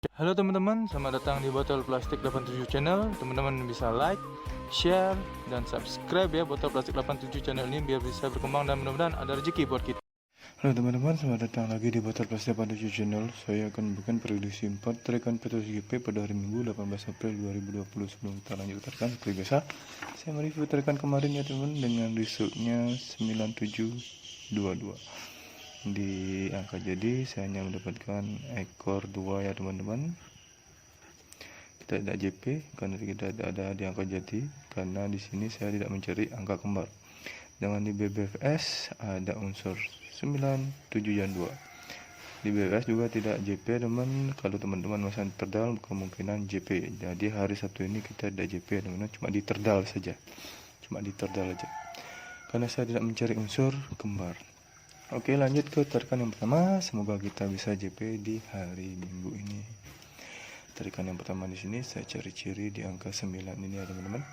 Halo teman-teman, selamat datang di Botol Plastik 87 Channel. Teman-teman bisa like, share, dan subscribe ya Botol Plastik 87 Channel ini biar bisa berkembang dan mudah-mudahan ada rezeki buat kita. Halo teman-teman, selamat datang lagi di Botol Plastik 87 Channel. Saya akan memberikan prediksi 4 tarikan P2GP pada hari Minggu 18 April 2020. Sebelum kita lanjut tarikan, seperti biasa saya mereview tarikan kemarin ya teman-teman dengan resultnya 9722. Di angka jadi saya hanya mendapatkan ekor 2 ya teman-teman. Kita tidak JP karena tidak ada di angka jadi, karena di sini saya tidak mencari angka kembar. Dengan di BBFS ada unsur 97 dan 2. Di BBFS juga tidak JP teman. Kalau teman-teman masih terdal kemungkinan JP. Jadi hari Sabtu ini kita tidak JP teman-teman, cuma di terdal saja. Cuma di terdal aja. Karena saya tidak mencari unsur kembar. Oke, lanjut ke tarikan yang pertama. Semoga kita bisa JP di hari Minggu ini. Tarikan yang pertama di sini saya cari ciri di angka 9 ini ya teman-teman.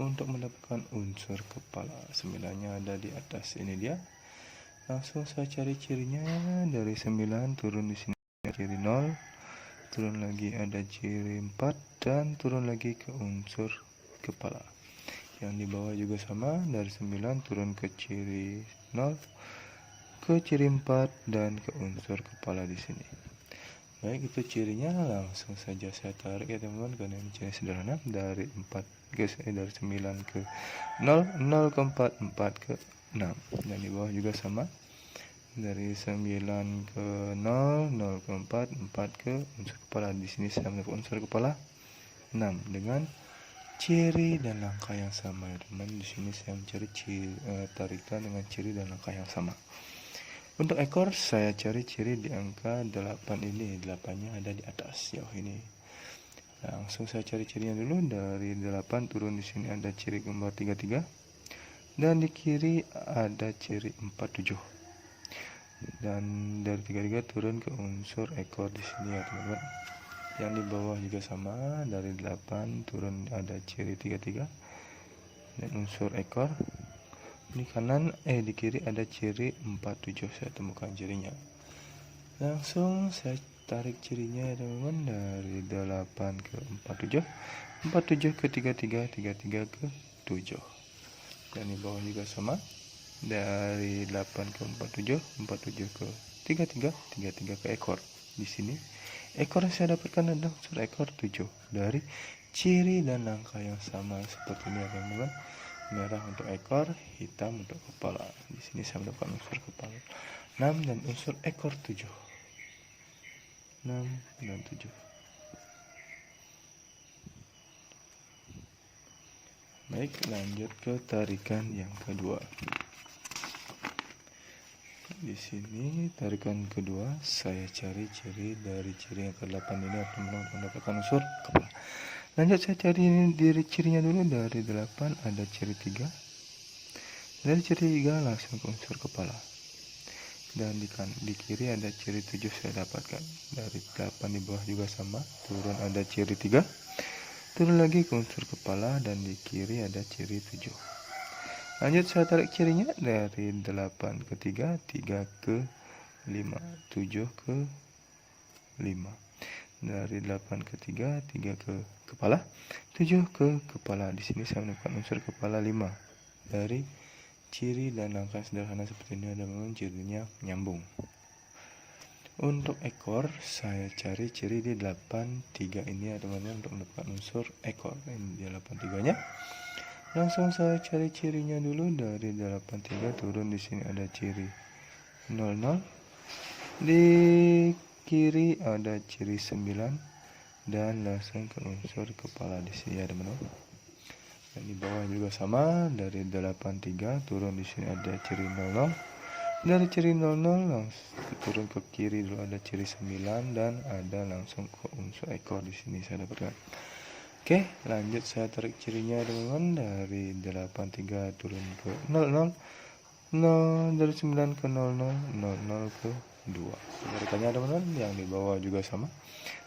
Untuk mendapatkan unsur kepala 9-nya ada di atas, ini dia. Langsung saya cari cirinya dari 9 turun di sini ciri 0, turun lagi ada ciri 4 dan turun lagi ke unsur kepala. Yang di bawah juga sama, dari 9 turun ke ciri 0, ke ciri 4 dan ke unsur kepala di sini. Baik, itu cirinya. Langsung saja saya tarik ya teman-teman, karena ini ciri sederhana. Dari 4 ke dari 9 ke 0, 0 ke 4, 4 ke 6. Dan di bawah juga sama. Dari 9 ke 0, 0 ke 4, 4 ke unsur kepala. Di sini saya mendapatkan unsur kepala 6 dengan ciri dan langkah yang sama ya teman. Di sini saya mencari tarikan dengan ciri dan langkah yang sama. Untuk ekor saya cari ciri di angka 8 ini. 8-nya ada di atas jauh ini. Langsung saya cari cirinya dulu. Dari 8 turun di sini ada ciri kembar 33 dan di kiri ada ciri 47. Dan dari 33 turun ke unsur ekor di sini ya teman-teman. Yang di bawah juga sama, dari 8 turun ada ciri 33 dan unsur ekor. Di kanan di kiri ada ciri 47, saya temukan cirinya. Langsung saya tarik cirinya ya teman-teman, dari 8 ke 47, 47 ke 33, 33 ke 7. Dan di bawah juga sama, dari 8 ke 47, 47 ke 33, 33 ke ekor. Di sini ekor yang saya dapatkan adalah unsur ekor 7 dari ciri dan langkah yang sama seperti ini ya teman-teman. Merah untuk ekor, hitam untuk kepala. Di sini saya mendapatkan unsur kepala 6 dan unsur ekor 7. 6 dan 7. Baik, lanjut ke tarikan yang kedua. Di sini tarikan kedua saya cari ciri dari ciri yang ke-8 ini akan mendapatkan unsur kepala. Lanjut saya cari dari cirinya dulu. Dari 8 ada ciri 3. Dari ciri 3 langsung ke unsur kepala. Dan di kiri ada ciri 7 saya dapatkan. Dari 8 di bawah juga sama, turun ada ciri 3. Turun lagi ke unsur kepala dan di kiri ada ciri 7. Lanjut saya tarik cirinya dari 8 ke 3, 3 ke 5, 7 ke 5. Dari 8 ke 3, 3 ke kepala, 7 ke kepala. Di sini saya menemukan unsur kepala 5. Dari ciri dan langkah sederhana seperti ini ada memang cirinya nyambung. Untuk ekor saya cari ciri di 83 ini ya teman-teman, untuk mendapatkan unsur ekor. Ini dia 83-nya. Langsung saya cari cirinya dulu. Dari 83 turun di sini ada ciri 00. Di kiri ada ciri 9 dan langsung ke unsur kepala di sini ya teman-teman. Dan di bawah juga sama, dari 83 turun di sini ada ciri 00. Dari ciri 00 langsung turun ke kiri dulu ada ciri 9 dan ada langsung ke unsur ekor di sini saya dapatkan. Oke, lanjut saya tarik cirinya teman-teman. Dari 83 turun ke 00, 0 dari 9 ke 00, 00 ke 2. Tarikannya teman-teman yang di bawah juga sama.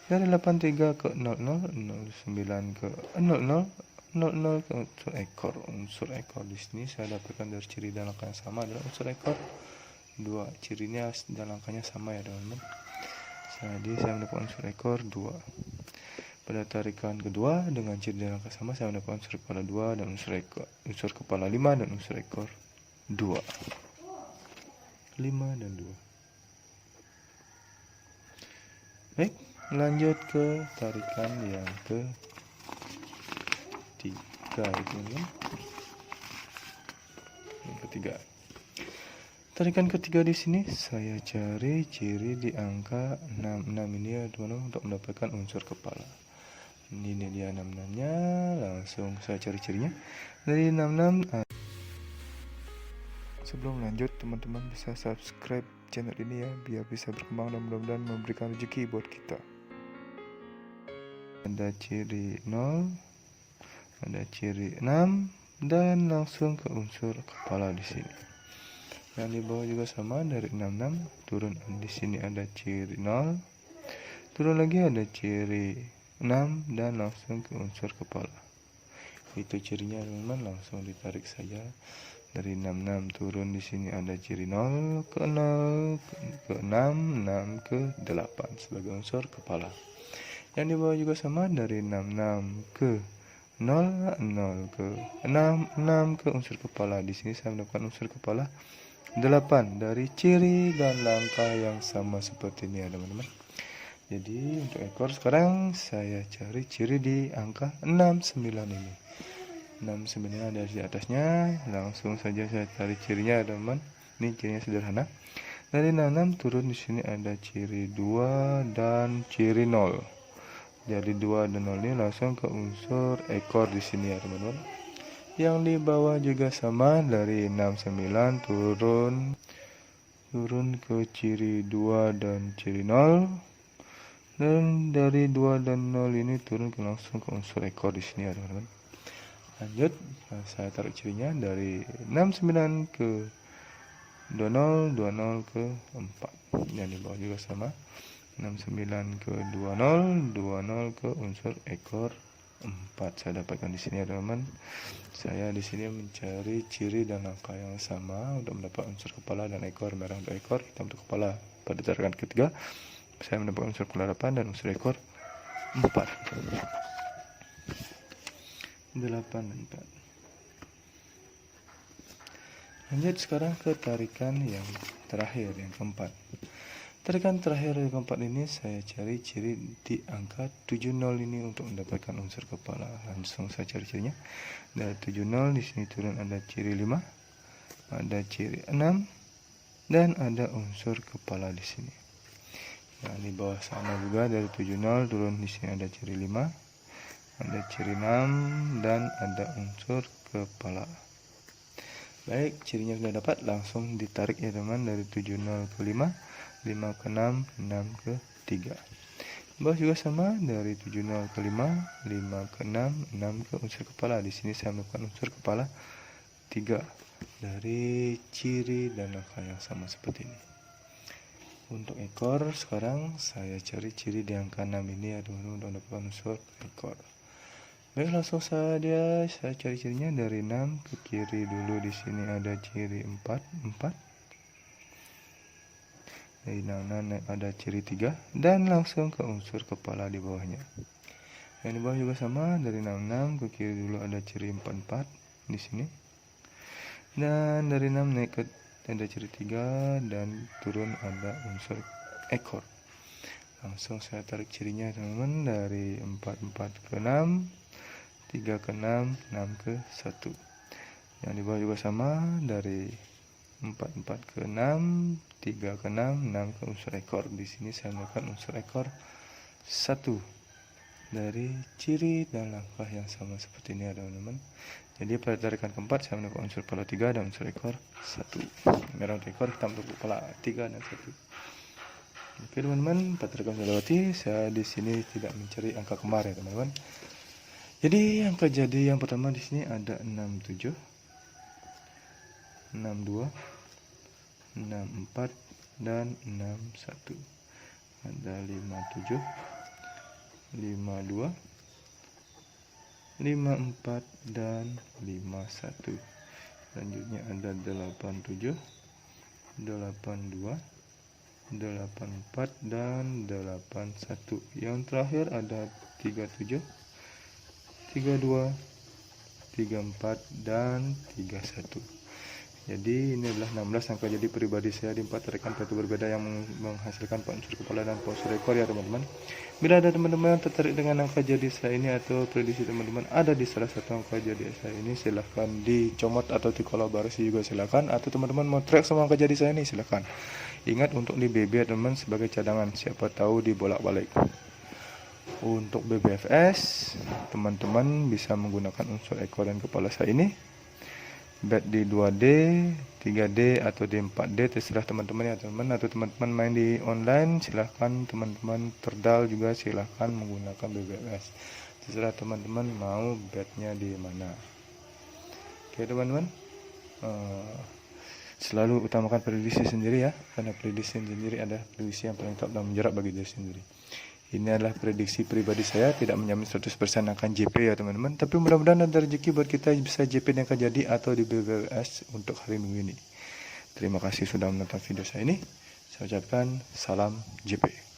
Dari 83 ke 00, 09 ke 00, 00 ke unsur ekor. Unsur ekor di sini saya dapatkan dari ciri dan langkah yang sama adalah unsur ekor 2. Cirinya dan langkahnya sama ya teman-teman. Jadi saya mendapat unsur ekor 2. Pada tarikan kedua dengan ciri dan angka sama, saya mendapat unsur kepala 2 dan unsur kepala 5 dan unsur ekor 2. 5 dan 2. Baik, lanjut ke tarikan yang ketiga, yang ketiga. Tarikan ketiga di sini saya cari ciri di angka 66 ini ya teman-teman, untuk mendapatkan unsur kepala. Ini dia 66-nya, langsung saya cari cirinya. Dari 66, sebelum lanjut teman-teman bisa subscribe channel ini ya, biar bisa berkembang dan mudah-mudahan memberikan rezeki buat kita. Ada ciri 0, ada ciri 6, dan langsung ke unsur kepala di sini. Yang di bawah juga sama, dari 66 turun di sini ada ciri 0, turun lagi ada ciri 6 dan langsung ke unsur kepala. Itu cirinya teman-teman, langsung ditarik saja. Dari 66 turun di sini ada ciri 0 ke 0 ke 6, 6 ke 8 sebagai unsur kepala. Yang di bawah juga sama, dari 66 ke 0, 0 ke 6, 6 ke unsur kepala. Di sini saya mendapatkan unsur kepala 8 dari ciri dan langkah yang sama seperti ini ya teman-teman. Jadi untuk ekor sekarang saya cari ciri di angka 69 ini. 69 ada di atasnya, langsung saja saya cari cirinya teman-teman. Ini cirinya sederhana. Dari 66 turun di sini ada ciri 2 dan ciri 0. Jadi 2 dan 0 ini langsung ke unsur ekor di sini ya teman-teman. Yang di bawah juga sama, dari 69 turun ke ciri 2 dan ciri 0, dan dari 2 dan 0 ini turun langsung ke unsur ekor di sini ya teman-teman. Lanjut, saya tarik cirinya dari 69 ke 20, 20 ke 4. Yang di bawah juga sama, 69 ke 20, 20 ke unsur ekor 4 saya dapatkan di sini ya teman-teman. Saya di sini mencari ciri dan angka yang sama untuk mendapat unsur kepala dan ekor. Merah untuk ekor, hitam untuk kepala. Pada tarikan ketiga saya mendapat unsur kepala 8 dan unsur ekor 4. 8 dan 4. Lanjut sekarang ke tarikan yang terakhir, yang keempat. Tarikan terakhir yang keempat ini saya cari ciri di angka 70 ini untuk mendapatkan unsur kepala. Langsung saya cari cirinya. Dari 70 di sini turun ada ciri 5, ada ciri 6, dan ada unsur kepala di sini. Nah, di bawah sama juga, dari 70 turun di sini ada ciri 5, ada ciri 6, dan ada unsur kepala. Baik, cirinya sudah dapat, langsung ditarik ya teman, dari 70 ke 5, 5 ke 6, 6 ke 3. Bawah juga sama, dari 70 ke 5, 5 ke 6, 6 ke unsur kepala. Di sini saya melakukan unsur kepala 3 dari ciri dan angka yang sama seperti ini. Untuk ekor sekarang saya cari ciri di angka 6 ini ya teman-teman, untuk mendapatkan unsur ekor. Baik, langsung saja saya cari cirinya. Dari 6 ke kiri dulu, di sini ada ciri 4, 4. Dari 6 ada ciri 3 dan langsung ke unsur kepala di bawahnya. Yang di bawah juga sama, dari 66 ke kiri dulu ada ciri 4, 4 di sini. Dan dari 6 naik ke ada ciri 3 dan turun ada unsur ekor. Langsung saya tarik cirinya teman-teman, dari 4, 4 ke 6, 3 ke 6, 6 ke 1. Yang di bawah juga sama, dari 4, 4 ke 6, 3 ke 6, 6 ke unsur ekor. Di sini saya melakukan unsur ekor 1 dari ciri dan langkah yang sama seperti ini ya teman-teman. Jadi pada tarikan keempat saya melakukan unsur kepala 3 dan unsur ekor 1. Merah untuk ekor, hitam untuk kepala 3 dan 1. Oke teman-teman, pada tarikan sudah lewati. Saya di sini tidak mencari angka kembar ya teman-teman. Jadi angka jadi yang pertama di sini ada 67, 62, 64 dan 61. Ada 57, 52, 54 dan 51. Selanjutnya ada 87, 82, 84 dan 81. Yang terakhir ada 37, 32, 34 dan 31. Jadi ini adalah 16 angka jadi pribadi saya di 4 rekan kartu berbeda yang menghasilkan 4 unsur kepala dan 4 unsur ekor ya teman-teman. Bila ada teman-teman yang tertarik dengan angka jadi saya ini atau prediksi teman-teman ada di salah satu angka jadi saya ini, silahkan dicomot atau dikolaborasi juga silahkan. Atau teman-teman mau track semua angka jadi saya ini silahkan. Ingat untuk di BB teman sebagai cadangan, siapa tahu dibolak-balik. Untuk BBFS teman-teman bisa menggunakan unsur ekor dan kepala saya ini. Bet di 2D, 3D atau di 4D terserah teman-teman ya teman-teman. Atau teman-teman main di online silahkan, teman-teman terdal juga silahkan menggunakan BBFS. Terserah teman-teman mau betnya di mana. Oke teman-teman, selalu utamakan prediksi sendiri ya, karena prediksi sendiri adalah prediksi yang paling top dan menjarak bagi diri sendiri. Ini adalah prediksi pribadi saya, tidak menjamin 100% akan JP ya teman-teman. Tapi mudah-mudahan ada rezeki buat kita bisa JP yang akan jadi atau di BBS untuk hari minggu ini. Terima kasih sudah menonton video saya ini. Saya ucapkan salam JP.